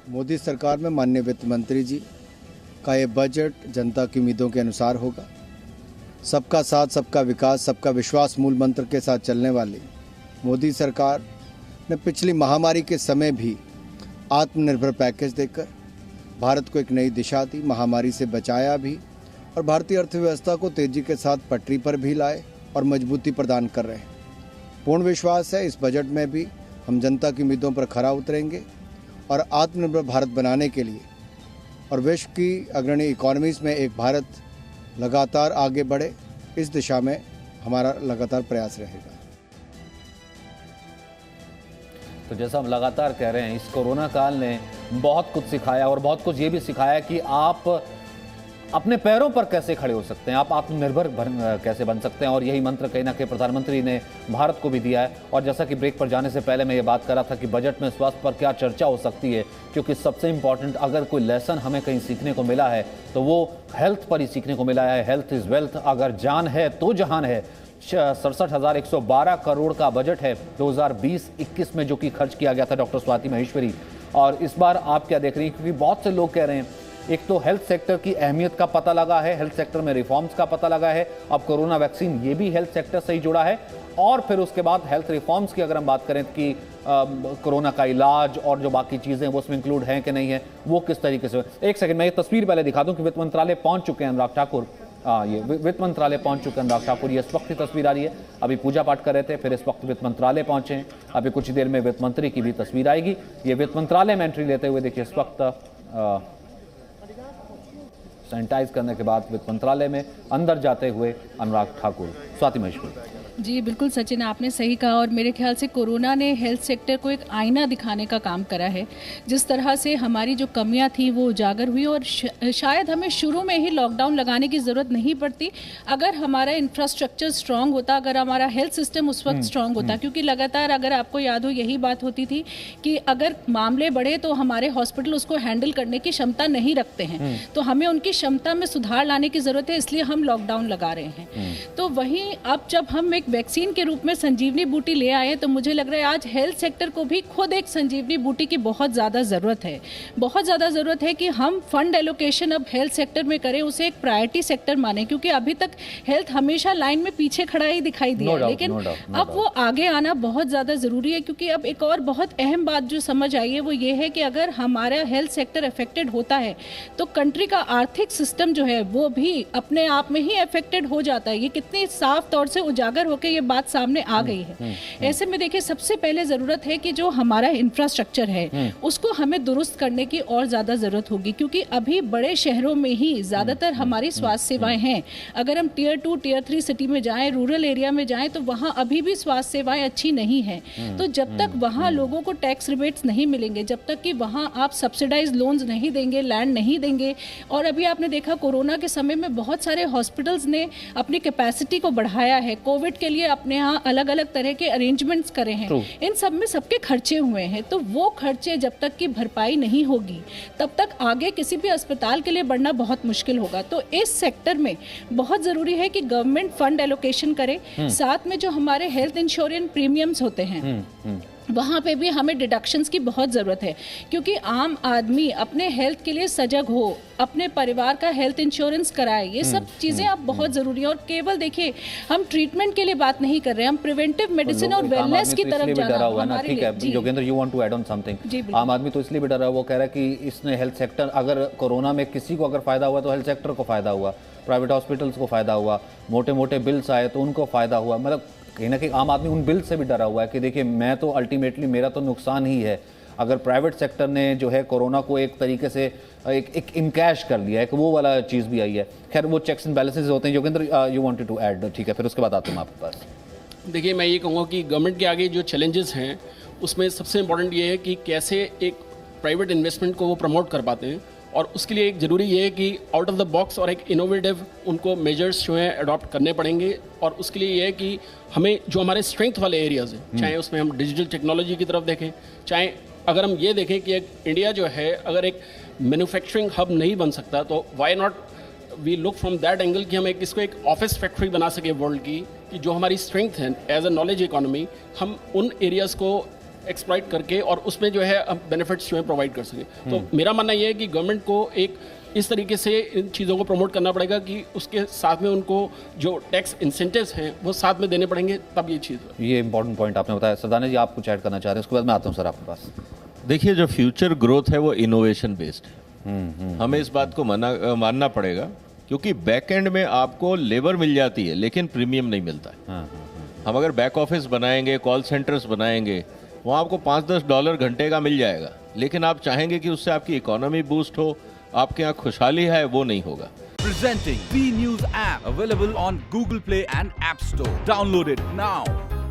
मोदी सरकार में माननीय वित्त मंत्री जी का ये बजट जनता की उम्मीदों के अनुसार होगा। सबका साथ, सबका विकास, सबका विश्वास मूल मंत्र के साथ चलने वाली मोदी सरकार ने पिछली महामारी के समय भी आत्मनिर्भर पैकेज देकर भारत को एक नई दिशा दी, महामारी से बचाया भी और भारतीय अर्थव्यवस्था को तेजी के साथ पटरी पर भी लाए और मजबूती प्रदान कर रहे हैं। पूर्ण विश्वास है इस बजट में भी हम जनता की उम्मीदों पर खरा उतरेंगे और आत्मनिर्भर भारत बनाने के लिए और विश्व की अग्रणी इकोनॉमीज में एक भारत लगातार आगे बढ़े, इस दिशा में हमारा लगातार प्रयास रहेगा। तो जैसा हम लगातार कह रहे हैं, इस कोरोना काल ने बहुत कुछ सिखाया और बहुत कुछ ये भी सिखाया कि आप अपने पैरों पर कैसे खड़े हो सकते हैं, आप आत्मनिर्भर कैसे बन सकते हैं। और यही मंत्र कहीं ना कहीं प्रधानमंत्री ने भारत को भी दिया है। और जैसा कि ब्रेक पर जाने से पहले मैं ये बात कर रहा था कि बजट में स्वास्थ्य पर क्या चर्चा हो सकती है, क्योंकि सबसे इंपॉर्टेंट अगर कोई लेसन हमें कहीं सीखने को मिला है तो वो हेल्थ पर ही सीखने को मिला है। हेल्थ इज़ वेल्थ, अगर जान है तो जहान है। 67,112 करोड़ का बजट है 2020-21 में जो कि खर्च किया गया था डॉक्टर स्वाति महेश्वरी। और इस बार आप क्या देख रही हैं, क्योंकि बहुत से लोग कह रहे हैं, एक तो हेल्थ सेक्टर की अहमियत का पता लगा है, हेल्थ सेक्टर में रिफॉर्म्स का पता लगा है, अब कोरोना वैक्सीन ये भी हेल्थ सेक्टर से ही जुड़ा है। और फिर उसके बाद हेल्थ रिफॉर्म्स की अगर हम बात करें कि कोरोना का इलाज और जो बाकी चीज़ें वो उसमें इंक्लूड हैं कि नहीं है, वो किस तरीके से। एक सेकंड मैं ये तस्वीर पहले दिखा दूं कि वित्त मंत्रालय पहुंच चुके हैं अनुराग ठाकुर। ये वित्त मंत्रालय पहुंच चुके हैं अनुराग ठाकुर। ये इस वक्त की तस्वीर आ रही है, अभी पूजा पाठ कर रहे थे, फिर इस वक्त वित्त मंत्रालय पहुंचे हैं। अभी कुछ देर में वित्त मंत्री की भी तस्वीर आएगी। ये वित्त मंत्रालय में एंट्री लेते हुए देखिए, इस वक्त सैनिटाइज करने के बाद वित्त मंत्रालय में अंदर जाते हुए अनुराग ठाकुर। स्वाति महेश्वरी। जी बिल्कुल सचिन, आपने सही कहा। और मेरे ख्याल से कोरोना ने हेल्थ सेक्टर को एक आईना दिखाने का काम करा है। जिस तरह से हमारी जो कमियां थी वो उजागर हुई और शायद हमें शुरू में ही लॉकडाउन लगाने की ज़रूरत नहीं पड़ती अगर हमारा इंफ्रास्ट्रक्चर स्ट्रांग होता, अगर हमारा हेल्थ सिस्टम उस वक्त स्ट्रांग होता। क्योंकि लगातार अगर आपको याद हो यही बात होती थी कि अगर मामले बढ़े तो हमारे हॉस्पिटल उसको हैंडल करने की क्षमता नहीं रखते हैं, तो हमें उनकी क्षमता में सुधार लाने की ज़रूरत है, इसलिए हम लॉकडाउन लगा रहे हैं। तो वहीं अब जब हम वैक्सीन के रूप में संजीवनी बूटी ले आए तो मुझे लग रहा है आज हेल्थ सेक्टर को भी खुद एक संजीवनी बूटी की बहुत ज़्यादा ज़रूरत है। बहुत ज़्यादा ज़रूरत है कि हम फंड एलोकेशन अब हेल्थ सेक्टर में करें, उसे एक प्रायोरिटी सेक्टर माने। क्योंकि अभी तक हेल्थ हमेशा लाइन में पीछे खड़ा ही दिखाई दिया, लेकिन अब वो आगे आना बहुत ज़्यादा ज़रूरी है। क्योंकि अब एक और बहुत अहम बात जो समझ आई है वो ये है कि अगर हमारा हेल्थ सेक्टर अफेक्टेड होता है तो कंट्री का आर्थिक सिस्टम जो है वो भी अपने आप में ही अफेक्टेड हो जाता है। ये कितनी साफ तौर से उजागर होकर ये बात सामने आ गई है। ऐसे में देखिए, सबसे पहले जरूरत है कि जो हमारा इंफ्रास्ट्रक्चर है उसको हमें दुरुस्त करने की और ज्यादा जरूरत होगी। क्योंकि अभी बड़े शहरों में ही ज्यादातर हमारी स्वास्थ्य सेवाएं हैं। अगर हम टियर 2 टियर 3 सिटी में जाएं, रूरल एरिया में जाएं, तो वहां अभी भी स्वास्थ्य सेवाएं अच्छी नहीं है। तो जब तक वहां लोगों को टैक्स रिबेट्स नहीं मिलेंगे, जब तक कि वहां आप सब्सिडाइज लोन्स नहीं देंगे, लैंड नहीं देंगे। और अभी आपने देखा कोरोना के समय में बहुत सारे हॉस्पिटल्स ने अपनी कैपेसिटी को बढ़ाया है, कोविड के लिए अपने यहाँ अलग अलग तरह के अरेंजमेंट्स करे हैं। इन सब में सबके खर्चे हुए हैं। तो वो खर्चे जब तक की भरपाई नहीं होगी तब तक आगे किसी भी अस्पताल के लिए बढ़ना बहुत मुश्किल होगा। तो इस सेक्टर में बहुत ज़रूरी है कि गवर्नमेंट फंड एलोकेशन करे। साथ में जो हमारे हेल्थ इंश्योरेंस प्रीमियम्स होते हैं वहाँ पे भी हमें डिडक्शंस की बहुत ज़रूरत है। क्योंकि आम आदमी अपने हेल्थ के लिए सजग हो, अपने परिवार का हेल्थ इंश्योरेंस कराए, ये सब चीज़ें अब बहुत ज़रूरी है। और केवल देखिए, हम ट्रीटमेंट के लिए बात नहीं कर रहे हैं, हम प्रिवेंटिव मेडिसिन और वेलनेस की तरफ जाना हमारे लिए। ठीक है Yogendra, you want to add on something. आम आदमी तो इसलिए भी डर रहा है, वो कह रहा है कि इसने हेल्थ सेक्टर, अगर कोरोना में किसी को अगर फ़ायदा हुआ तो हेल्थ सेक्टर को फ़ायदा हुआ, प्राइवेट हॉस्पिटल्स को फ़ायदा हुआ, मोटे मोटे बिल्स आए तो उनको फ़ायदा हुआ। मतलब कहीं ना कहीं आम आदमी उन बिल से भी डरा हुआ है कि देखिए, मैं तो अल्टीमेटली मेरा तो नुकसान ही है। अगर प्राइवेट सेक्टर ने जो है कोरोना को एक तरीके से एक इनकैश कर लिया है, कि वो वाला चीज़ भी आई है। खैर, वो चेक्स एंड बैलेंसेस होते हैं। Yogendra, you wanted to add, ठीक है, फिर उसके बाद आते हैं आपके पास। देखिए, मैं ये कहूँगा कि गवर्नमेंट के आगे जो चैलेंजेस हैं उसमें सबसे इम्पोर्टेंट ये है कि कैसे एक प्राइवेट इन्वेस्टमेंट को वो प्रमोट कर पाते हैं। और उसके लिए एक ज़रूरी ये है कि आउट ऑफ द बॉक्स और एक इनोवेटिव उनको मेजर्स जो हैं अडॉप्ट करने पड़ेंगे। और उसके लिए ये है कि हमें जो हमारे स्ट्रेंथ वाले एरियाज़ हैं, चाहे उसमें हम डिजिटल टेक्नोलॉजी की तरफ देखें, चाहे अगर हम ये देखें कि एक इंडिया जो है अगर एक मैन्युफैक्चरिंग हब नहीं बन सकता तो why not we look from that angle कि हम इसको एक ऑफिस फैक्ट्री बना सके वर्ल्ड की, कि जो हमारी स्ट्रेंथ है एज अ नॉलेज इकोनॉमी, हम उन एरियाज़ को एक्सप्लॉइट करके और उसमें जो है बेनिफिट्स जो है प्रोवाइड कर सके। तो मेरा मानना ये है कि गवर्नमेंट को एक इस तरीके से इन चीज़ों को प्रमोट करना पड़ेगा कि उसके साथ में उनको जो टैक्स इंसेंटिव्स हैं वो साथ में देने पड़ेंगे, तब ये चीज़। ये इंपॉर्टेंट पॉइंट आपने बताया। सरदाना जी, आप कुछ ऐड करना चाह रहे हैं, उसके बाद मैं आता हूँ सर आपके पास। देखिए, जो फ्यूचर ग्रोथ है वो इनोवेशन बेस्ड है। हमें इस बात को मानना पड़ेगा, क्योंकि बैक एंड में आपको लेबर मिल जाती है लेकिन प्रीमियम नहीं मिलता है। हम अगर बैक ऑफिस बनाएंगे, कॉल सेंटर्स बनाएंगे, वहाँ आपको $5-10 घंटे का मिल जाएगा, लेकिन आप चाहेंगे कि उससे आपकी इकोनॉमी बूस्ट हो, आपके यहाँ खुशहाली है, वो नहीं होगा। Presenting B News app available on Google Play and App Store. Download it now.